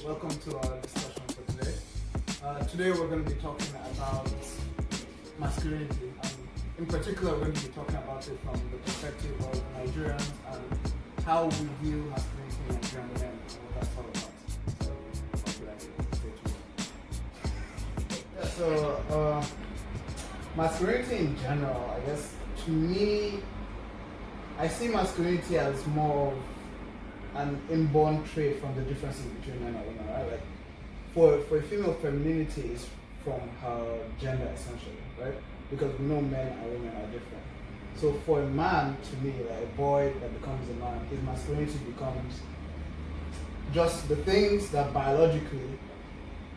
welcome to our discussion for today. Today we're going to be talking about masculinity, and in particular we're going to be talking about it from the perspective of Nigerians and how we view masculinity in Nigerian men and what that's all about. So, what would I say? Yeah, so masculinity in general, I guess, to me, I see masculinity as more of an inborn trait from the differences between men and women, right? Like, for a female, femininity is from her gender, essentially, right? Because we know men and women are different. So for a man, to me, like a boy that becomes a man, his masculinity becomes just the things that biologically,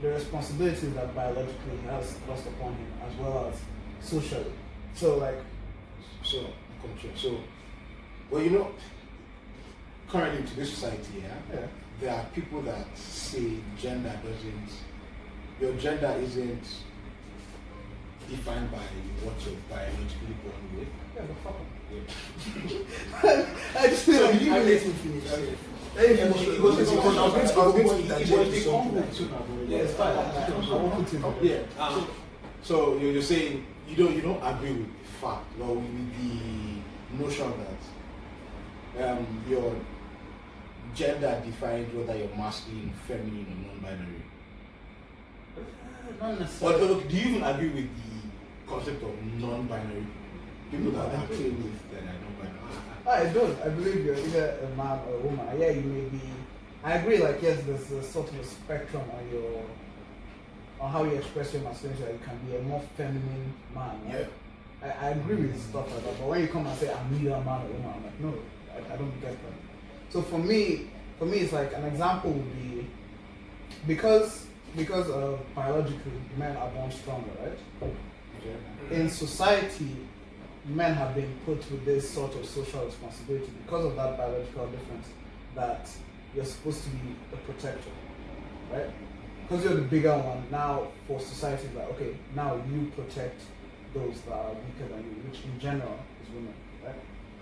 the responsibilities that biologically he has thrust upon him, as well as socially. So well, currently in today's society, there are people that say your gender isn't defined by what you're biologically born with. Yeah, but fuck him. Yeah. I just feel like I let him finish. So you're saying you don't agree with the fact, or with the notion that your gender defines whether you're masculine, feminine, or non-binary. not necessarily. But do you even agree with the concept of non-binary? People that are okay with that are non-binary. I don't. I believe you're either a man or a woman. Yeah, you may be. I agree. Like, yes, there's a sort of a spectrum on how you express your masculinity. Like, you can be a more feminine man. Right? Yeah. I agree with stuff like that. But when you come and say I'm neither a man or a woman, I'm like, no, I don't get that. So for me, it's like an example would be because biologically men are born stronger, right? Okay. In society, men have been put with this sort of social responsibility because of that biological difference, that you're supposed to be a protector, right? Because you're the bigger one, now for society, it's like, okay, now you protect those that are weaker than you, which in general is women, right?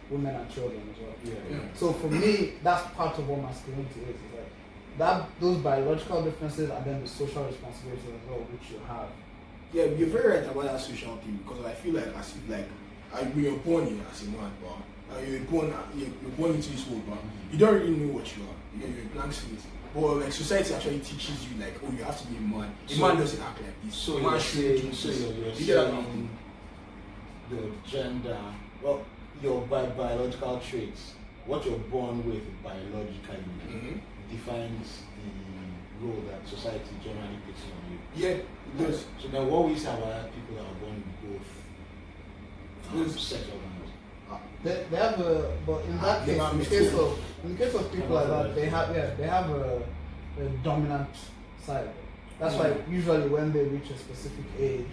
Women and children as well. Yeah. So for me, that's part of what masculinity is like those biological differences and then the social responsibility as well, which you have. Yeah, you're very right about that social thing, because I feel like as if when you're born here as a man, but you're born into this world, but you don't really know what you are. You're a blank slate. But like society actually teaches you like, oh, you have to be a man. A man doesn't act like this. So man you're should saying, do this. you're You get that saying the gender, well, your biological traits, what you're born with biologically, defines the role that society generally puts on you. Yeah, it does. So then what we say about people that are born with both sex organs? They have a, but in that case, in the case of people like that, they have a dominant side. That's why usually when they reach a specific age,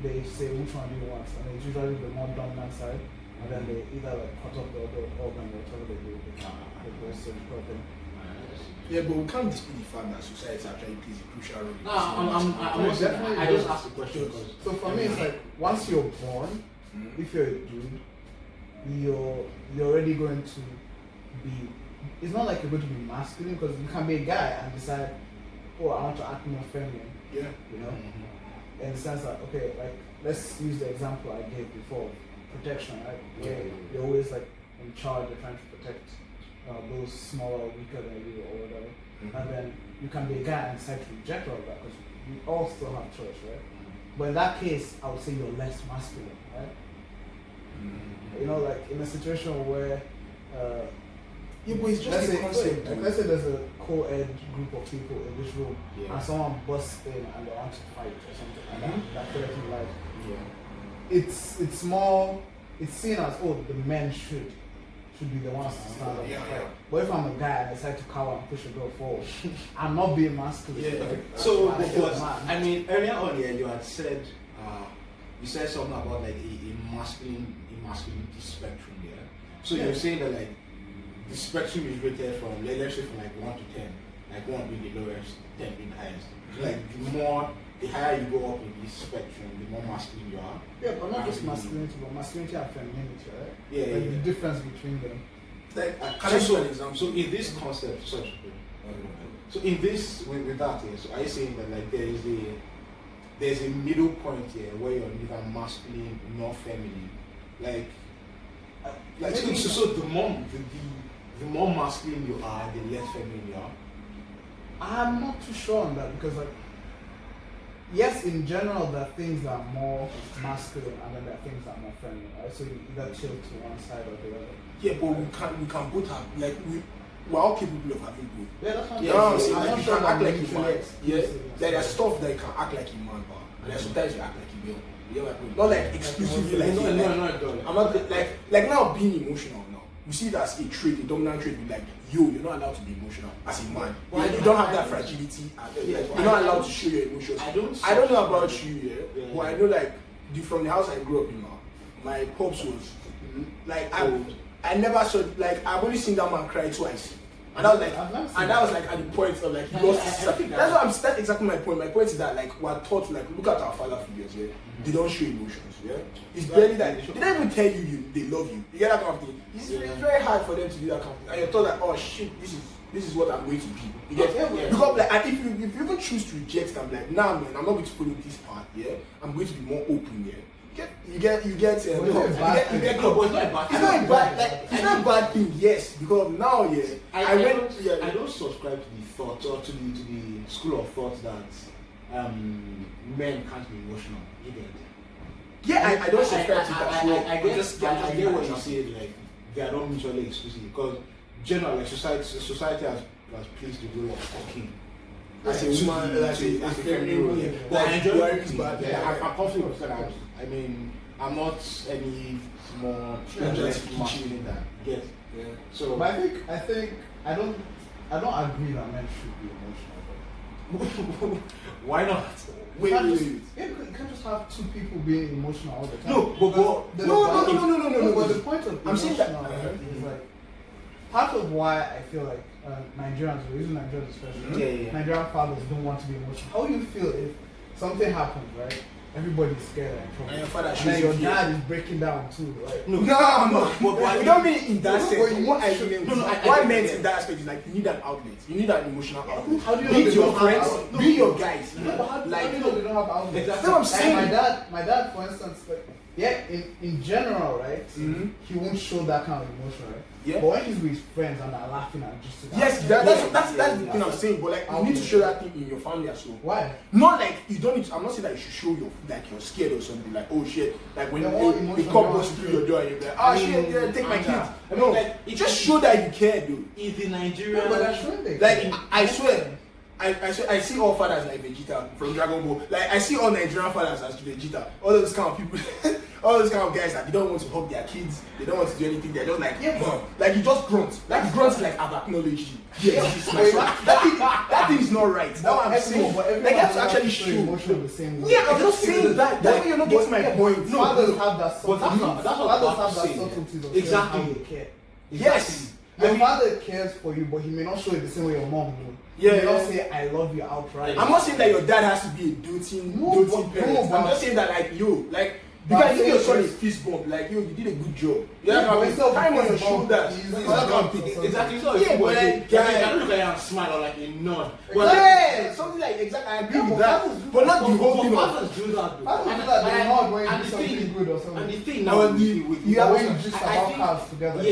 they say which one do you want, and it's usually the more dominant side, and then they either like cut off the other organ or whatever they do, they go surgical thing. Yeah, but we can't dispute the fact that society actually plays a crucial role. I just asked the question because. So for me, it's like once you're born, if you're a dude, you're already going to be. It's not like you're going to be masculine, because you can be a guy and decide, oh, I want to act more feminine. Yeah. You know, in the sense that, okay, like let's use the example I gave before, protection, right? Where you're always like in charge, you're trying to protect those smaller, weaker than you or whatever. And then you can be a guy and decide to reject all of that, because we all still have choice, right? But in that case, I would say you're less masculine, right? You know, like in a situation where Yeah, but it's just a concept. let's say there's a co-ed group of people in this room, Yeah. and someone busts in and they want to fight or something, and that threatens life. Yeah. It's seen as, oh, the men should be the ones to stand up and fight. Yeah. But if I'm a guy and I decide to cower and push a girl forward, I'm not being masculine. Yeah. So, I'm because, a man. I mean, earlier on here, you had said, you said something about like a masculinity spectrum, yeah? So you're saying that like the spectrum is rated from, let's say from like 1 to 10, like 1 being the lowest, 10 being the highest. So like the higher you go up in this spectrum, the more masculine you are. Yeah, but not just masculinity, but masculinity and femininity, right? Yeah, like yeah. the difference between them. Like, can I show an example? So in this concept, So in this, with that, yeah, so are you saying that like there's a middle point here where you're neither masculine nor feminine, like so the more masculine you are, the less feminine you are? I'm not too sure on that because like yes, in general there are things that are more masculine and then there are things that are more feminine, right? So you either tilt to one side or the other. Yeah, but we can both have like we're all capable of having both. Yeah, that's what Yeah, I'm saying. like, I'm not you sure can act that like a mutually man. Yeah, exclusive. there's stuff that you can act like a man, but there's sometimes you act like a girl. You know what I mean? Not like exclusively like No, like, I don't. I'm not like now being emotional now. You see it as a trait, a dominant trait. With like you're not allowed to be emotional as a man. You don't have that fragility. You're not allowed to show your emotions. I don't know about you, but I know like from the house I grew up in, my pops was like I never saw like I've only seen that man cry twice. And that was like at the point of like he lost his that's exactly my point. My point is that like we're taught to like look at our father figures, they don't show emotions, It's barely that they don't even tell you they love you. You get that kind of thing. It's very hard for them to do that kind of thing. And you're taught that oh shit, this is what I'm going to be. You get because like and if you even choose to reject it, I'm like, nah man, I'm not going to follow this path, I'm going to be more open, You get it's not a bad thing, yes, because now I don't subscribe to the thought or to the school of thought that men can't be emotional. You get I don't subscribe to that. I get what you say, like they are not mutually exclusive because generally like society has placed the role of cooking. As a woman, as a feminine role. But I enjoy cooking. I'm confident with that. I mean, I'm not any more masculine than yes. So, but I think I don't agree that men should be emotional. Why not? You can't just have two people being emotional all the time. No. But the point of I'm saying that is like part of why I feel like Nigerians, we're using Nigerians especially, Nigerian fathers don't want to be emotional. How do you feel if something happens, right? Everybody's scared and your father and then your dad is breaking down too, right? No. We don't mean in that sense. What I meant in that aspect is like you need an outlet. You need an emotional outlet. How do you be your friends, be your guys. But how do you know they don't have outlets? That's what I'm saying. My dad, for instance, like, in general, right? He won't show that kind of emotion, right? Yeah. But when he's with his friends and they're laughing and just yes, that's the thing I'm saying. But like you need to show that thing in your family as well. Why? Not like you don't need to, I'm not saying that you should show you're scared or something like oh shit. Like when the cop goes through your door and you're like, oh shit, take my kids. No, like it just show that you care, dude. Is the Nigerian but that's true. Like I swear. I see all fathers like Vegeta from Dragon Ball. Like I see all Nigerian fathers as Vegeta. All those kind of people, all those kind of guys that they don't want to hug their kids. They don't want to do anything. They're just like like you just grunt. Like grunt like I've acknowledged you. Yes, this is my son. That thing is not right. That's what I'm saying. Like you have to actually show emotion the same way. Yeah, I'm not saying that. That's why you're not getting my point. No, fathers have that. But that's what fathers have that subtlety of exactly. how they care. Yes. Your father cares for you, but he may not show it the same way your mom will. He may not say I love you outright. I'm not saying that your dad has to be a doting parent. I'm just saying that like you can give your son a fist bump, like you did a good job. Time on your shoulders. Exactly. So yeah, but like I don't look at you and smile or like a nod. Yeah, something like exactly. I agree with that. But not the whole thing. Fathers do that though. And the thing now with you have when you just about cars together. I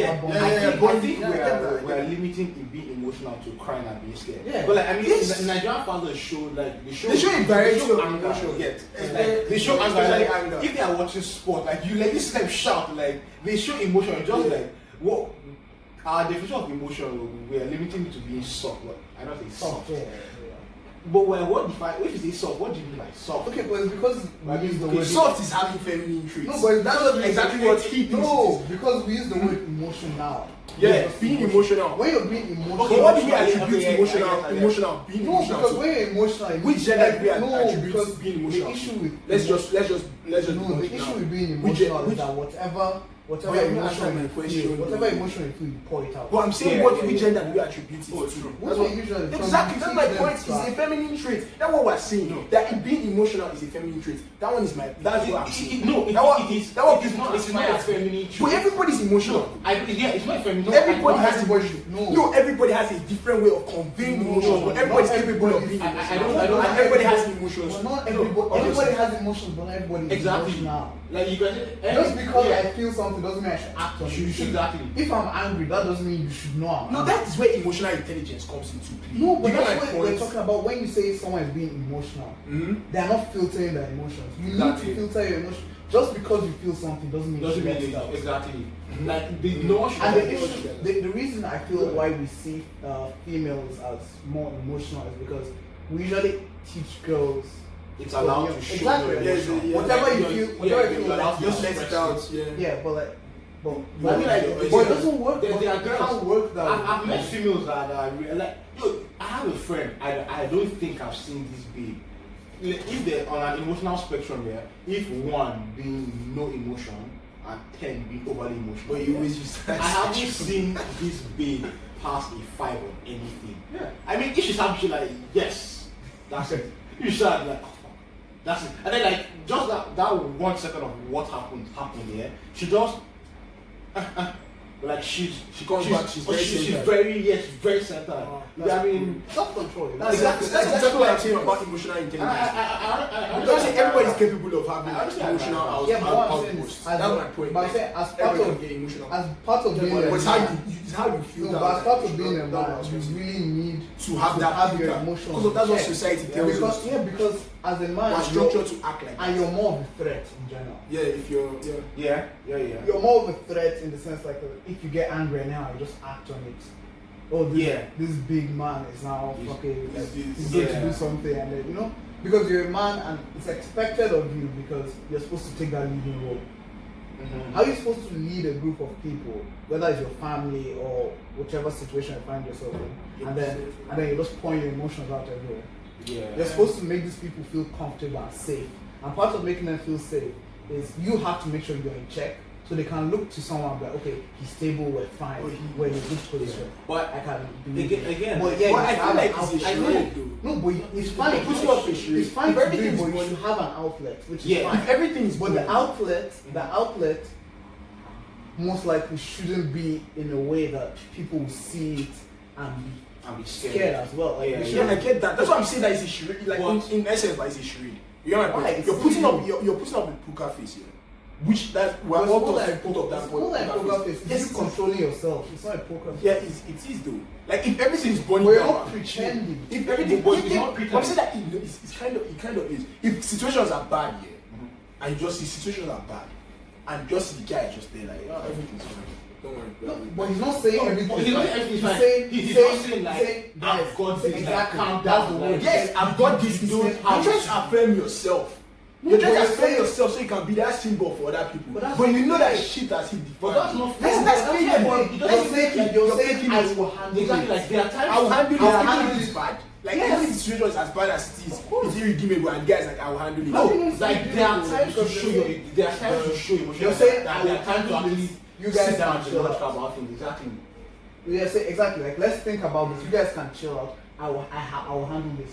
think we're limiting in being emotional to crying and being scared. Yeah. But like I mean, Nigerian fathers show like they show a variety of anger. emotion. They show anger. Like if they are watching sport, like you like this like shout, like they show emotion. Just like what our definition of emotion, we are limiting it to being soft. But I don't think soft. But what if you say soft, what do you mean by soft? Okay, but it's because we use the word soft is having feminine traits. No, but that's not exactly what he thinks. No, because we use the word emotion now. Yeah, being emotional. When you're being emotional. Okay, what do you attribute emotional? Being emotional. No, because when you're emotional, which gender do we attribute being emotional? The issue with let's just the issue with being emotional is that whatever But you're not emotion answering my you question, feel, whatever though. emotion you feel, you pour it out. But I'm saying what we gender do we attribute it to? What we usually Exactly, that's my teach point. them It's a feminine trait. That's what we're saying. No. That being emotional is a feminine trait. That one is my. That's what I'm saying. It is not a But feminine trait. everybody's emotional. It's not a feminine. Everybody has emotion. No. Everybody has a different way of conveying emotions, but everybody's capable of being emotional. I don't. And everybody has emotions. Well, not everybody has emotions, but not everybody is Exactly. emotional. Like you guys. Just because I feel something doesn't mean I should act on it. You should- Exactly. If I'm angry, that doesn't mean you should know I'm No, angry. that is where emotional intelligence comes into play. No, but You get that's my what we're point? talking about. When you say someone is being emotional, they're not filtering their emotions. You Exactly. need to filter your emotions. Just because you feel something doesn't mean you should let it out. Exactly. Like no one should. And the issue, the reason I feel why we see females as more emotional is because we usually teach girls. It's allowed to show Exactly. your Yes, emotion. yeah. Whatever you feel, whatever you feel, you're allowed to Just let it express out. Yeah. yeah, but like, but I mean, like, but it doesn't work. There are It girls. can't work that way. I've met females that are like, yo, I have a friend. I don't think I've seen this babe. Like, if they're on an emotional spectrum, yeah, if 1 being no emotion and 10 being overly emotional, But you always use I that. haven't seen this babe pass a 5 on anything. Yeah. I mean, if she's happy, she's like, yes, that's it. If she's like, oh, fuck, that's it. And then like just that 1 second of what happened here, she just like she comes back, she's very centered. very centered. I mean, Self-control. That's exactly what I'm saying about emotional intelligence. I Because everybody's capable of having I understand emotional that. Yeah, but what I'm saying outbursts. is, That's my point. But I'm saying, as part Everybody of can get emotional. as part of being But a it's how man, it's how you feel. no, that but as part of being a that man, was you what I'm saying. really need To have that your filter. emotions. Because that's what checked. society Yeah, tells because us. because as a man, We're you're, structured to act like and that. you're more of a threat in general. Yeah, if you're yeah. You're more of a threat in the sense like if you get angry now, you just act on it. Oh, this big man is now fucking like, he's going to do something, and then, you know, because you're a man and it's expected of you because you're supposed to take that leading role. Mm-hmm. How are you supposed to lead a group of people, whether it's your family or whichever situation you find yourself in, and then you just pour your emotions out everywhere? Yeah. You're supposed to make these people feel comfortable and safe, and part of making them feel safe is you have to make sure you're in check, so they can look to someone and be like, okay, he's stable, we're fine, we're in a good position. But I can do again, but yeah, But I you feel have like an it's a outlet. charade though. No, but it's fine. It puts you up a charade. It's fine If to do everything it, is but you going- should have an outlet, which is Yeah, fine. If everything is But the outlet most likely shouldn't be in a way that people will see it and I'm be scared as well. Like, Yeah, they Yeah, I shouldn't- get that. That's why I'm saying that it's a charade. Like What? in essence, that it's a charade. You get my point? Right, You're it's putting still up you're putting up a poker face here. Which that we're But it's all more taught like to put up that it's more like poker face. Yes, It's you controlling yourself. It's not a poker face. Yeah, it is though. Like if everything is burning We're down, not pretending. If everything, But if, it's not I'm pretending. saying that it kind of is. If situations are bad, yeah, and you just see situations are bad, and just see the guy just there like, oh, everything's fine. Don't worry. No, but he's not saying everything. He's not saying everything's fine. saying, He's saying, not saying, like, saying, I've guys, got this, like, exactly. calm That's down, the like, word. Yes, I've got this. You You're don't have trying to. to affirm yourself. No, You're trying to but affirm you're yourself so you can be that symbol for other people. But that's But you not know that fair. shit has hit the But fan. that's not That's fair. that's That's fair. fair. But It You're doesn't saying, like you're you're saying taking I it. will handle Exactly, it. like there are times. I will handle it. I'll Even handle if it's it. bad. Like Yes. even if the situation is as bad as it is, it's irredeemable, and guys like I will handle it. No, How can you say like there are that? times to Because show you're your, there are times to show emotion. You're saying that I there will are times to handle actually this. You guys sit down can and chill logic out. about things. Exactly. Yeah, say exactly. Like let's think about this. You guys can chill out. I will handle this.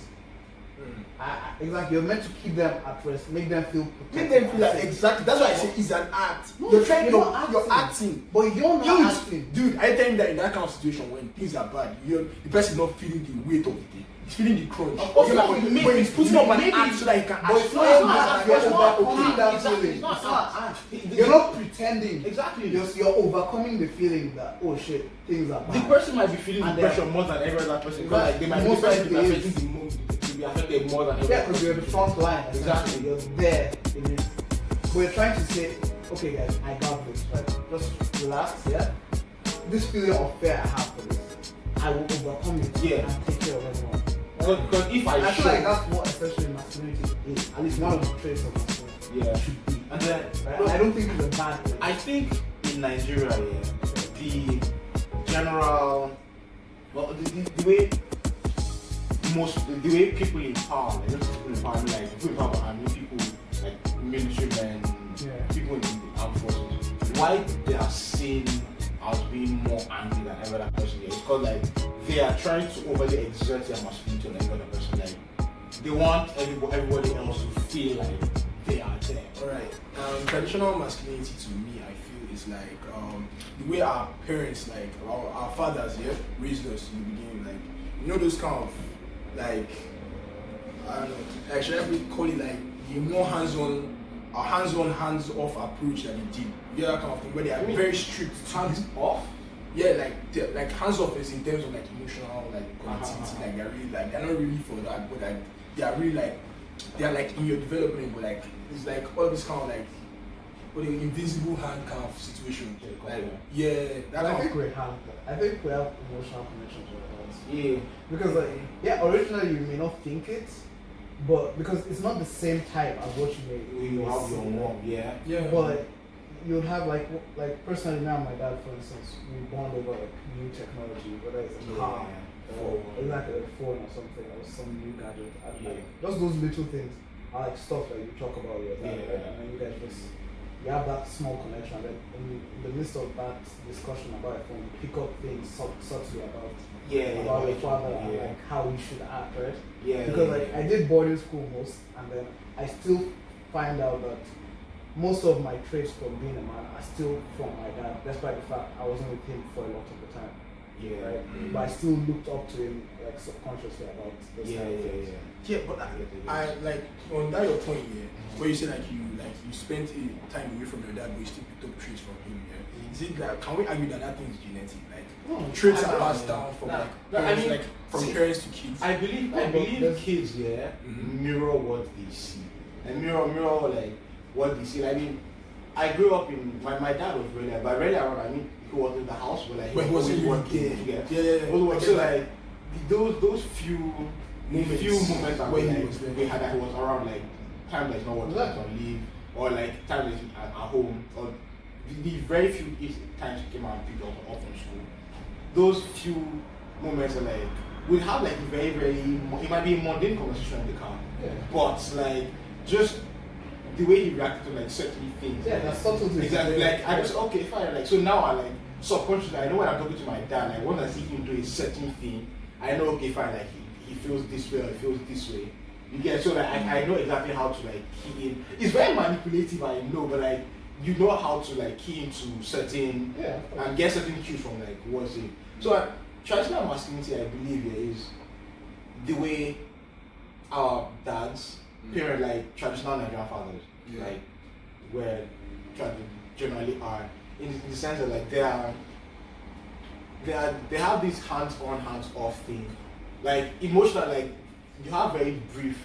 Exactly. You're meant to keep them at rest, make them feel protected. Make them feel like exactly. That's why I say it's an act. No, You're trying. you're not You're acting. But you're not Dude, acting. dude, I tell you that in that kind of situation when things are bad, the person is not feeling the weight of the thing. He's feeling the crunch. Of course, You know, maybe- but he's putting up an maybe- act so that he can But it's not act. an act. You're overcoming that Exactly. feeling. It's not It's an not act. You're not pretending. Exactly. You're overcoming the feeling that oh shit, things are bad. The person might be feeling And the then- pressure more than every other person. Because like they might be Most the person to be likely affecting the most, to be affected more than every Yeah, other because you're the front line. Exactly. Essentially. You're there. In it. We're trying to say, okay, guys, I got this. Right? Just relax. Yeah. This feeling of fear I have for this, I will overcome it. Yeah. And take care of everyone. Because if I I feel show, like that's what essentially masculinity is. At least one of the traits of masculinity. yeah, Should be. and then Right? I don't think it's a bad thing. I think in Nigeria, yeah, the general, well, the way the way people in power, like not people in power, I mean, like people in power, I mean people like military men, people in the armed forces, why they are seen as being more angry than every other person here? It's because like they are trying to overly exert their masculinity on every other person. Like they want everybody else to feel like they are there. Alright. Traditional masculinity to me, I feel is like the way our parents, like our fathers, raised us in the beginning. Like you know those kind of like I don't know. Actually, I would call it like the more hands-on, hands-off approach that they did. Yeah, that kind of thing where they are very strict. Hands off? Yeah, like hands-off is in terms of like emotional, like connectivity. Like they're really like they're not really for that, but like they are really like they're like in your development, but like it's like all this kind of like the invisible hand kind of situation. Like I think we have emotional connections with us. Yeah. Because like originally you may not think it, but because it's not the same type as what you have your mom, but you'd have like personally now my dad for instance we bond over like new technology, whether it's a car or like a phone or something or some new gadget. And like just those little things are like stuff that you talk about with your dad, right? And then you guys just you have that small connection, then in the midst of that discussion about a phone, you pick up things subtly about your father and like how we should act, right? Because like I did boarding school most, and then I still find out that most of my traits from being a man are still from my dad, despite the fact I wasn't with him for a lot of the time. Right? But I still looked up to him like subconsciously about those kind of things. Yeah, but I like on that your point here, where you say like you spent time away from your dad, but you still picked up traits from him. Is it like can we argue that thing is genetic? Like traits are passed down from from parents to kids. I believe kids mirror what they see and mirror like what they see. I mean, I grew up in my dad was really, but really around. I mean, he was in the house, but like he was working. So like those few moments that we had that he was around, like time that's not working on leave, or like time that's at home, or the very few times he came out and picked us up from school. Those few moments are like we have like very it might be a mundane conversation in the car, but like just the way he reacted to like certain things. That's subtlety. Exactly. Like I just okay, fine. Like so now I like subconsciously I know when I'm talking to my dad, like when I see him do a certain thing, I know okay, fine. Like he feels this way or he feels this way. You get so like I know exactly how to like key in. It's very manipulative, I know, but like you know how to like key into certain and get certain cues from like what's it. So traditional masculinity, I believe, is the way our dads parent like traditional Nigerian fathers, like where generally are in the sense that like they have this hands-on, hands-off thing, like emotional, like you have very brief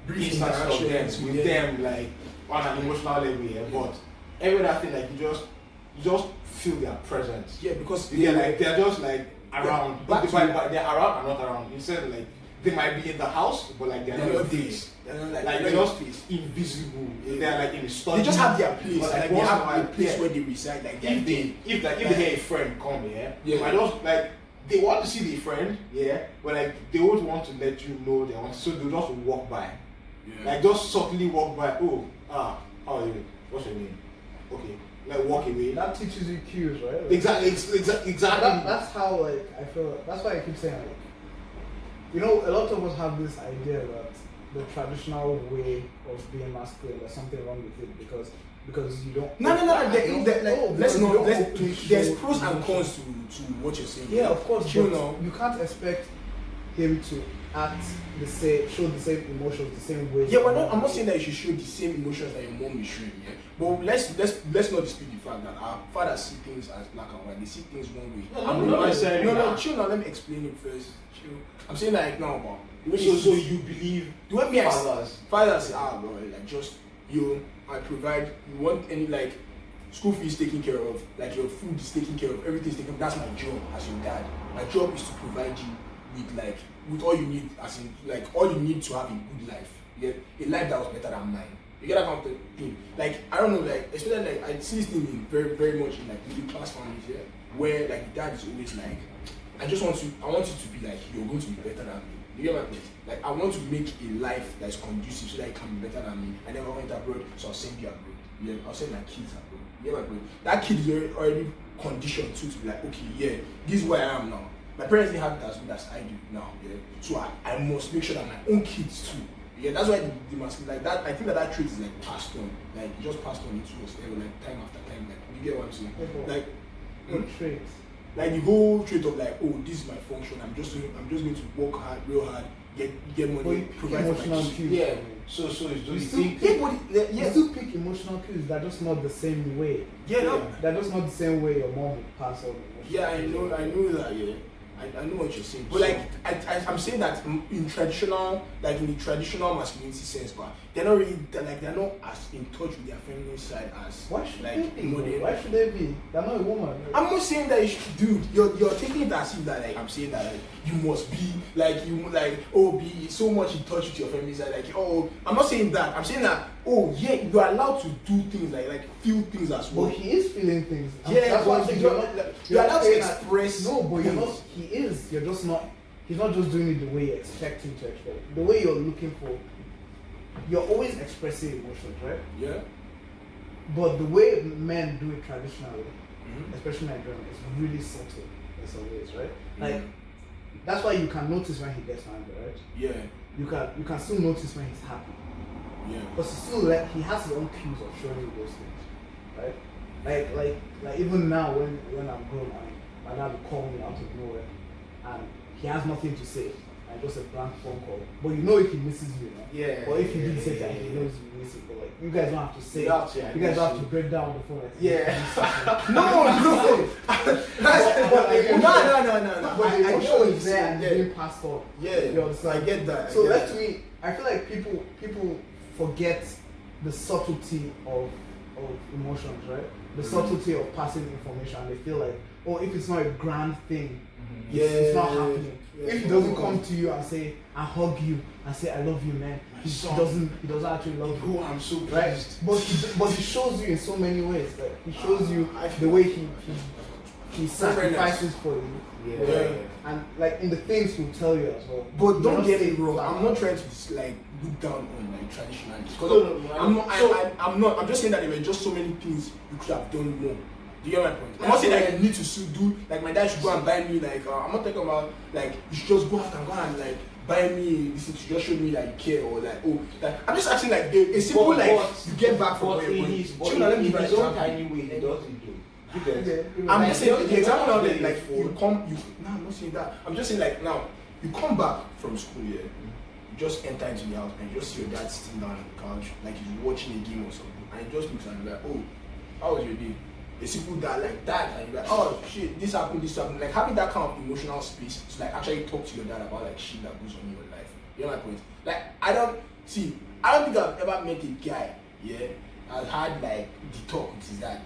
interactions with them, like on an emotional level, but every other thing like you just feel their presence. Because they're just like around, but they're around and not around. Instead, like they might be in the house, but like they're not face. They're just invisible. They're like in the study. They just have their place. Like they have a place where they reside. Like if they hear a friend come here, I just like they want to see the friend, but like they won't want to let you know they want, so they'll just walk by, like just subtly walk by. How are you? What's your name? Okay. Like walk away. That teaches you cues, right? Like, exactly. That's how like I feel. That's why I keep saying like, you know, a lot of us have this idea that the traditional way of being masculine, there's something wrong with it because you don't. There's pros and cons to what you're saying. Yeah, of course. You can't expect him to act the same, show the same emotions, the same way. Yeah, but I'm not saying that you should show the same emotions that your mom is showing. But let's not dispute the fact that our fathers see things as black and white. They see things one way. No, chill now. Let me explain it first. Chill. I'm saying like now about the way so you believe the way fathers bro, like just I provide. You want any like school fees taken care of, like your food is taken care of, everything's taken. That's my job as your dad. My job is to provide you with all you need, as in like all you need to have a good life. A life that was better than mine. You get that kind of thing. Like I don't know, like especially like I see this thing in very much in like middle class families, where like the dad is always like, I want you to be like, you're going to be better than me. You get my point? Like I want to make a life that is conducive so that it can be better than me. I never went abroad, so I'll send you abroad. Yeah, I'll send my kids abroad. You get my point? That kid is already conditioned to be like, okay, yeah, this is where I am now. My parents didn't have it as good as I do now. Yeah, so I must make sure that my own kids too. Yeah, that's why the masculine like that. I think that trait is like passed on, like just passed on into us like time after time. Like you get what I'm saying? Like What traits? like the whole trait of like, oh, this is my function. I'm just going to work hard, real hard, get money, provide for my Emotional kids. cues. Yeah. So it's just You you still think. pick, you still pick emotional cues. They're just not the same way. Yeah, no. They're just not the same way your mom would pass on emotional Yeah, I cues. know that. Yeah, I know what you're saying. But like, I'm saying that in traditional, like in the traditional masculinity sense, but they're not really they're not as in touch with their feminine side as Why should like they be? modern. Why should they be? They're not a woman. I'm not saying that you should, dude. You're taking it as if that like I'm saying that like you must be like you like be so much in touch with your feminine side. Like I'm not saying that. I'm saying that yeah, you're allowed to do things like feel things as well. But he is feeling things. Yeah, That's what I'm but saying. you're allowed to saying that- express. No, but you're things. not. He is. You're just not. He's not just doing it the way you expect him to expect. The way you're looking for. You're always expressing emotions, right? Yeah. But the way men do it traditionally, Mm-hmm. especially Nigerian, is really subtle in some ways, right? Like Mhm. that's why you can notice when he gets angry, right? Yeah. You can still notice when he's happy. Yeah. But still, he has his own cues of showing you those things, right? Like even now when I'm grown, my dad will call me out of nowhere, and he has nothing to say, and just a blank phone call. But you know if he misses you, right? Yeah. Or if he didn't say yeah, that, he yeah. knows you miss it. But like you guys don't have to say. You have to, You guys I have to miss break down the phone. Like, Yeah. No. No. But the I emotion get what you're is there and saying. it's being passed on. Yeah. You understand? I get that. So that to me, I feel like people forget the subtlety of emotions, right? The subtlety of passing information. They feel like, oh, if it's not a grand thing, it's not happening. Yeah. If he doesn't come to you and say, I hug you and say, I love you, man, he son. doesn't actually love you. Oh, I'm so Right? pleased. But he shows you in so many ways. Like he shows you I the feel- way he sacrifices for you. Yeah. Right? And like in the things he'll tell you as well. But He don't doesn't get say me wrong. that. I'm not trying to like look down on like traditionalists. No, I'm not. so- I'm not. I'm just saying that there were just so many things you could have done more. Do you get my point? I'm not saying that you need to do like my dad should go and buy me like I'm not talking about like you should just go out and like buy me this thing to just show me that you care or like I'm just asking like a simple like you get back from where you're going. But Let me in give you an his own example. tiny way, he does it though. You get it? Yeah, I'm Like, just saying the example now that you like don't you come you no I'm not saying that. I'm just saying like now you come back from school here, you just enter into the house and you just see your dad sitting down on the couch like he's watching a game or something and he just looks and you're like, oh, how was your day? A simple dad like that and you're like, oh shit, this happened, like having that kind of emotional space to like actually talk to your dad about like shit that goes on in your life. You know my point? Like I don't think I've ever met a guy, yeah, that had like the talk with his dad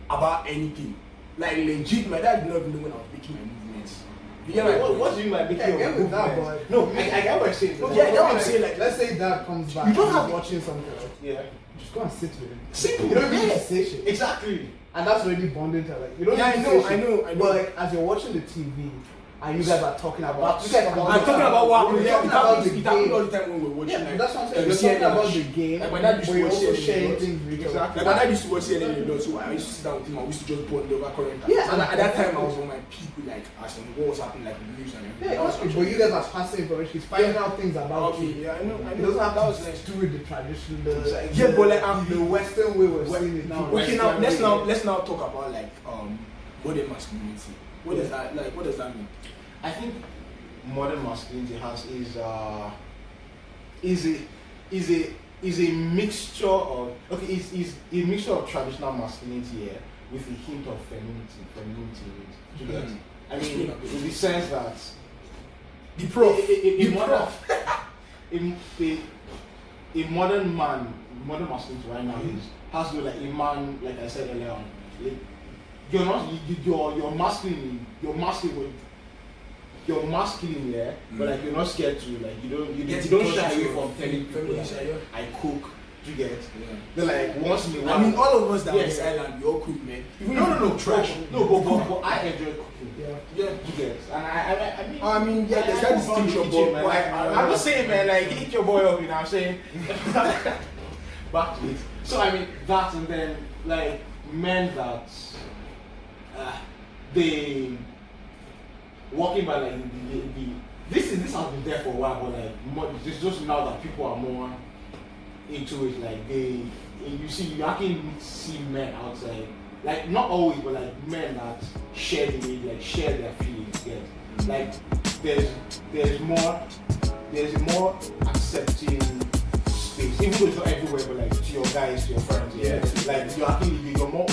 about anything. Like legit, my dad did not even know when I was making my movements. You get my point? What do you mean by making Yeah, I get your with that, movements? but No, I get what you're saying. Yeah, that's what I'm saying. Like, let's say dad comes back You don't and have- he's watching something, right? Yeah. Just go and sit with him. simple. You don't even need Yeah. to say shit. Exactly. And that's already bonding time. Like you don't Yeah, need to I know, say shit. I know. But like as you're watching the TV and you guys are talking about I'm talking about what We're happened. Yeah, talking it about happens the it happens game. all the time when we're watching. Yeah, like, that's what I'm saying. you We're see talking any about of the that game. Like my dad used but to you're watch also CNN sharing a lot. things with each other. Like my dad used to watch CNN a lot, so I used to sit down with him and we used to just bond over current affairs. Yeah, And at that time I exactly. was on my peak with like asking what was happening like in the news and everything. Yeah, That was exactly. But you guys are passing information. He's finding out things about okay, you. yeah, I know. It doesn't have that to was nice. do with the tradition, Yeah, but like the Western way we're seeing it now. Okay, right? now let's now talk about like modern masculinity. What does that like? What does that mean? I think modern masculinity is a mixture of is a mixture of traditional masculinity here with a hint of femininity in it. Do you get it? I mean, in the sense that The prof. a modern man, modern masculinity right now has to like a man, like I said earlier on. Like, you're masculine, yeah, but like you're not scared to like you don't shy away from telling people like, I cook. You get? Yeah. They're like once in a while. I mean, all of us that Yeah. on this island, we all cook, man. Even No, trash. but I enjoy cooking. Yeah. You get? And I mean, yeah, there's that distinction, but but I'm just saying, man, like eat your boy up, you know what I'm saying? Back to it. So I mean that, and then like men that they walking by like the this has been there for a while, but like more, it's just now that people are more into it. Like you actually see men outside, like not always, but like men that share the need, like share their feelings. Get like there's a more accepting space, even though it's not everywhere, but like to your guys, to your friends. Yeah. Like you're more